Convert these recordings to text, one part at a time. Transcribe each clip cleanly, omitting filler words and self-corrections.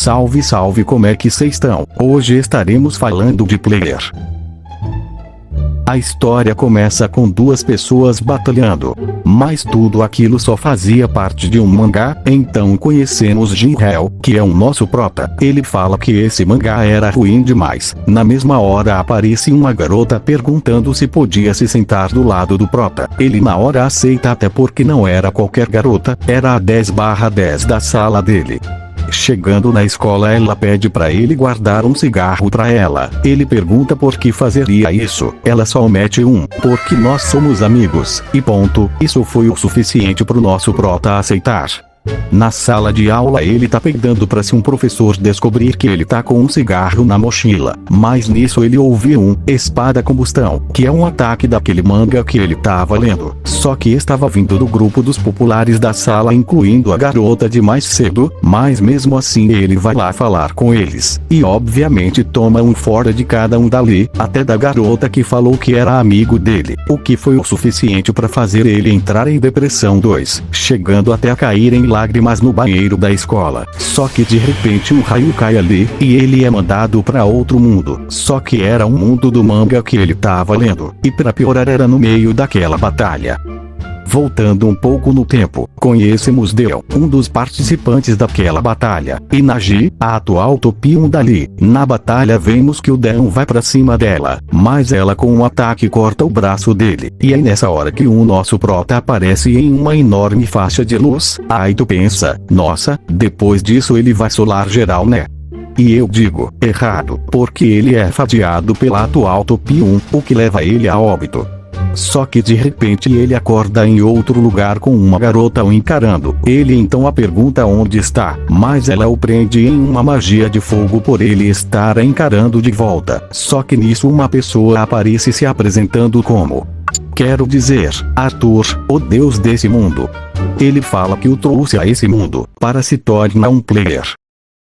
Salve salve, como é que cês estão? Hoje estaremos falando de Player. A história começa com duas pessoas batalhando, mas tudo aquilo só fazia parte de um mangá. Então conhecemos Jin-Hell, que é o nosso prota. Ele fala que esse mangá era ruim demais. Na mesma hora aparece uma garota perguntando se podia se sentar do lado do prota. Ele na hora aceita, até porque não era qualquer garota, era a 10/10 da sala dele. Chegando na escola, ela pede pra ele guardar um cigarro pra ela. Ele pergunta por que fazeria isso. Ela só mete porque nós somos amigos, e ponto. Isso foi o suficiente pro nosso prota aceitar. Na sala de aula ele tá peidando pra se um professor descobrir que ele tá com um cigarro na mochila. Mas nisso ele ouve espada combustão, que é um ataque daquele manga que ele tava lendo. Só que estava vindo do grupo dos populares da sala, incluindo a garota de mais cedo, mas mesmo assim ele vai lá falar com eles. E obviamente toma fora de cada dali, até da garota que falou que era amigo dele. O que foi o suficiente pra fazer ele entrar em depressão 2, chegando até a cair em lágrimas no banheiro da escola. Só que de repente um raio cai ali, e ele é mandado pra outro mundo. Só que era um mundo do manga que ele tava lendo, e pra piorar era no meio daquela batalha. Voltando um pouco no tempo, conhecemos Deon, um dos participantes daquela batalha, e Nagi, a atual top 1 dali. Na batalha vemos que o Deon vai pra cima dela, mas ela com um ataque corta o braço dele. E é nessa hora que o nosso prota aparece em uma enorme faixa de luz. Aí tu pensa, nossa, depois disso ele vai solar geral, né? E eu digo, errado, porque ele é fatiado pela atual top 1, o que leva ele a óbito. Só que de repente ele acorda em outro lugar com uma garota o encarando. Ele então a pergunta onde está, mas ela o prende em uma magia de fogo por ele estar a encarando de volta. Só que nisso uma pessoa aparece se apresentando como, quero dizer, Arthur, o deus desse mundo. Ele fala que o trouxe a esse mundo para se tornar um player.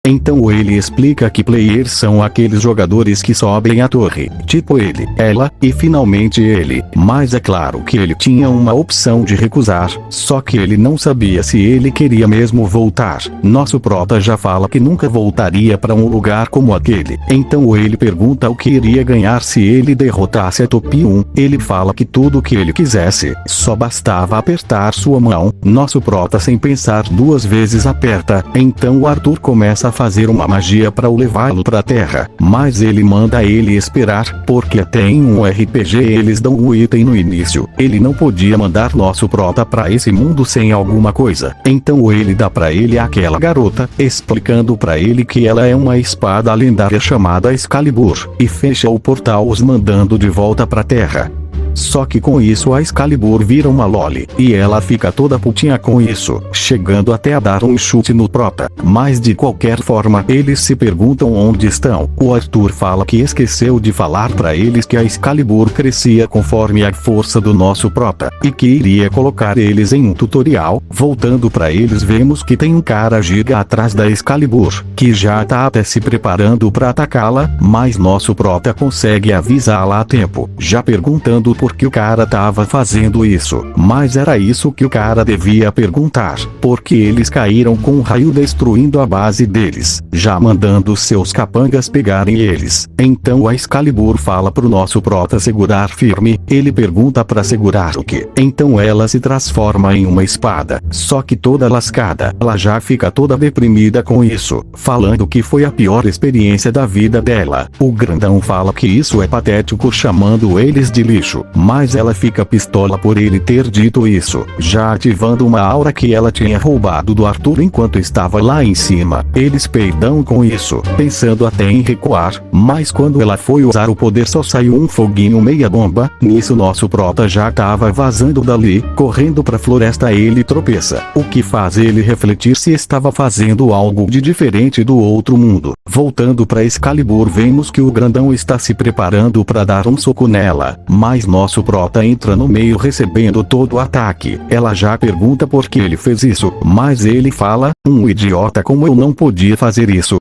Então ele explica que players são aqueles jogadores que sobem a torre, tipo ele, ela, e finalmente ele. Mas é claro que ele tinha uma opção de recusar, só que ele não sabia se ele queria mesmo voltar. Nosso prota já fala que nunca voltaria para um lugar como aquele. Então ele pergunta o que iria ganhar se ele derrotasse a top 1. Ele fala que tudo o que ele quisesse, só bastava apertar sua mão. Nosso prota sem pensar duas vezes aperta. Então o Arthur começa a fazer uma magia para o levá-lo para a terra, mas ele manda ele esperar, porque até em um RPG eles dão o item no início. Ele não podia mandar nosso prota para esse mundo sem alguma coisa. Então ele dá para ele aquela garota, explicando para ele que ela é uma espada lendária chamada Excalibur, e fecha o portal os mandando de volta para a terra. Só que com isso a Excalibur vira uma loli, e ela fica toda putinha com isso, chegando até a dar um chute no prota. Mas de qualquer forma eles se perguntam onde estão. O Arthur fala que esqueceu de falar pra eles que a Excalibur crescia conforme a força do nosso prota, e que iria colocar eles em um tutorial. Voltando pra eles vemos que tem um cara giga atrás da Excalibur, que já tá até se preparando pra atacá-la, mas nosso prota consegue avisá-la a tempo, já perguntando por que o cara tava fazendo isso. Mas era isso que o cara devia perguntar, porque eles caíram com um raio destruindo a base deles, já mandando seus capangas pegarem eles. Então a Excalibur fala pro nosso prota segurar firme. Ele pergunta pra segurar o que? Então ela se transforma em uma espada, só que toda lascada. Ela já fica toda deprimida com isso, falando que foi a pior experiência da vida dela. O grandão fala que isso é patético, chamando eles de lixo. Mas ela fica pistola por ele ter dito isso, já ativando uma aura que ela tinha roubado do Arthur enquanto estava lá em cima. Eles peidam com isso, pensando até em recuar, mas quando ela foi usar o poder só saiu um foguinho meia bomba. Nisso nosso prota já tava vazando dali, correndo pra floresta. Ele tropeça, o que faz ele refletir se estava fazendo algo de diferente do outro mundo. Voltando pra Excalibur vemos que o grandão está se preparando pra dar um soco nela, mas nosso prota entra no meio recebendo todo o ataque. Ela já pergunta por que ele fez isso, mas ele fala, um idiota como eu não podia fazer isso.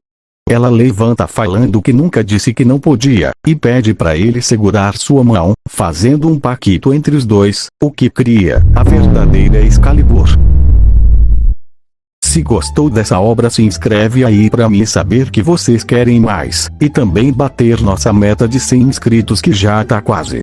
Ela levanta falando que nunca disse que não podia, e pede para ele segurar sua mão, fazendo um pacto entre os dois, o que cria a verdadeira Excalibur. Se gostou dessa obra, se inscreve aí pra mim saber que vocês querem mais. E também bater nossa meta de 100 inscritos que já tá quase.